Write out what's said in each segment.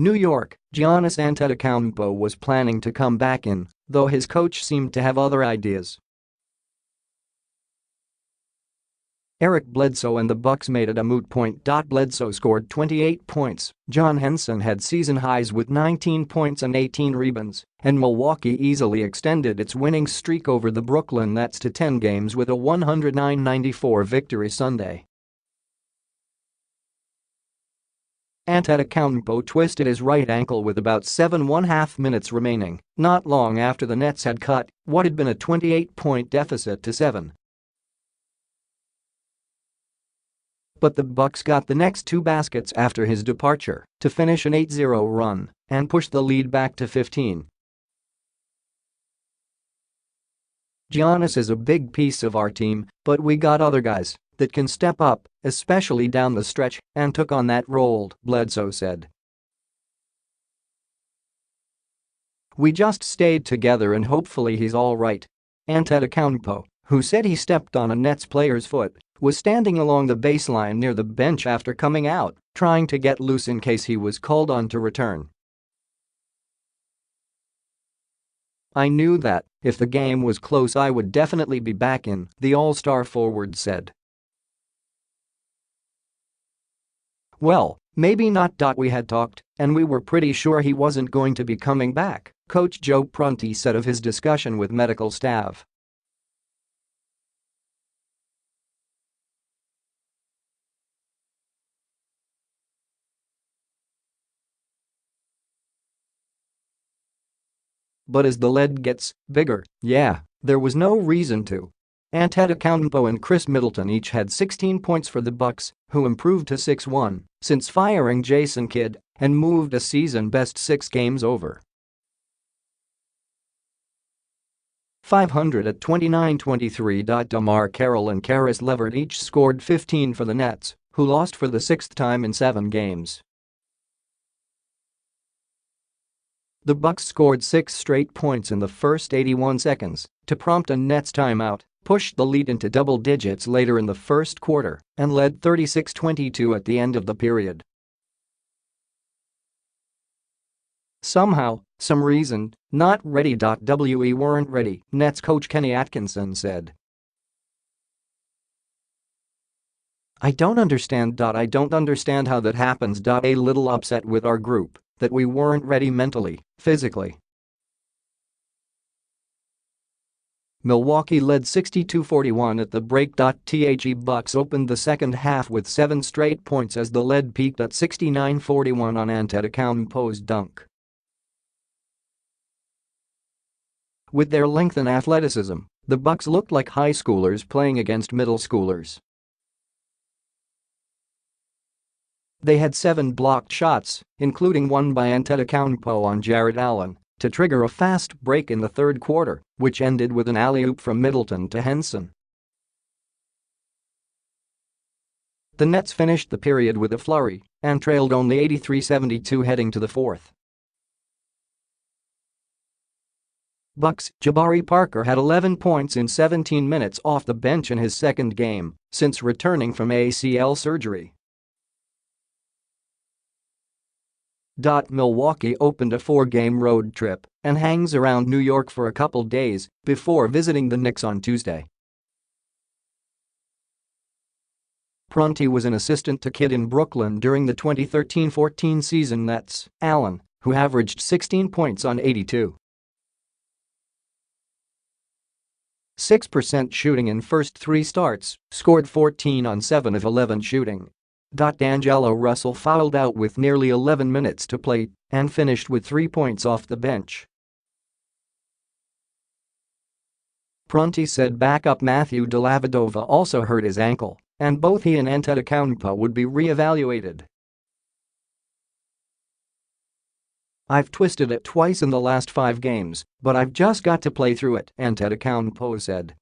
New York, Giannis Antetokounmpo was planning to come back in, though his coach seemed to have other ideas. Eric Bledsoe and the Bucks made it a moot point. Bledsoe scored 28 points, John Henson had season highs with 19 points and 18 rebounds, and Milwaukee easily extended its winning streak over the Brooklyn Nets to 10 games with a 109-94 victory Sunday. Antetokounmpo twisted his right ankle with about 7.5 minutes remaining, not long after the Nets had cut what had been a 28-point deficit to 7. But the Bucks got the next 2 baskets after his departure to finish an 8-0 run and push the lead back to 15. Giannis is a big piece of our team, but we got other guys that can step up, especially down the stretch, and took on that role, Bledsoe said. We just stayed together and hopefully he's all right. Antetokounmpo, who said he stepped on a Nets player's foot, was standing along the baseline near the bench after coming out, trying to get loose in case he was called on to return. I knew that, if the game was close I would definitely be back in, the All-Star forward said. Well, maybe not. We had talked, and we were pretty sure he wasn't going to be coming back, Coach Joe Prunty said of his discussion with medical staff. But as the lead gets bigger, yeah, there was no reason to. Antetokounmpo and Khris Middleton each had 16 points for the Bucks, who improved to 6-1 since firing Jason Kidd and moved a season-best 6 games over. 500 at 29-23. DeMar Carroll and Caris LeVert each scored 15 for the Nets, who lost for the 6th time in 7 games. The Bucks scored 6 straight points in the first 81 seconds to prompt a Nets timeout, pushed the lead into double digits later in the first quarter, and led 36-22 at the end of the period. Somehow, some reason, not ready.We weren't ready, Nets coach Kenny Atkinson said. I don't understand how that happens. A little upset with our group that we weren't ready mentally, physically. Milwaukee led 62-41 at the break.The Bucks opened the second half with 7 straight points as the lead peaked at 69-41 on Antetokounmpo's dunk. With their length and athleticism, the Bucks looked like high schoolers playing against middle schoolers. They had 7 blocked shots, including one by Antetokounmpo on Jarrett Allen, to trigger a fast break in the third quarter, which ended with an alley-oop from Middleton to Henson. The Nets finished the period with a flurry and trailed only 83-72 heading to the fourth. Bucks' Jabari Parker had 11 points in 17 minutes off the bench in his second game since returning from ACL surgery. Milwaukee opened a 4-game road trip and hangs around New York for a couple days before visiting the Knicks on Tuesday. Prunty was an assistant to Kidd in Brooklyn during the 2013-14 season. Nets Allen, who averaged 16 points on 82.6% shooting in first 3 starts, scored 14 on 7 of 11 shooting. D'Angelo Russell fouled out with nearly 11 minutes to play and finished with 3 points off the bench. Prunty said backup Matthew Dellavedova also hurt his ankle, and both he and Antetokounmpo would be re-evaluated. I've twisted it twice in the last 5 games, but I've just got to play through it, Antetokounmpo said.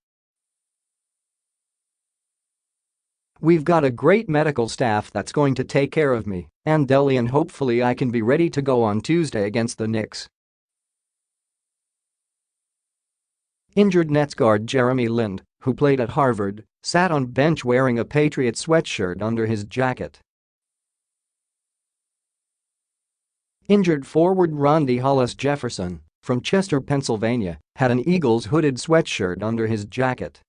We've got a great medical staff that's going to take care of me and Delhi, and hopefully I can be ready to go on Tuesday against the Knicks. Injured Nets guard Jeremy Lin, who played at Harvard, sat on bench wearing a Patriots sweatshirt under his jacket. Injured forward Rondae Hollis Jefferson, from Chester, Pennsylvania, had an Eagles hooded sweatshirt under his jacket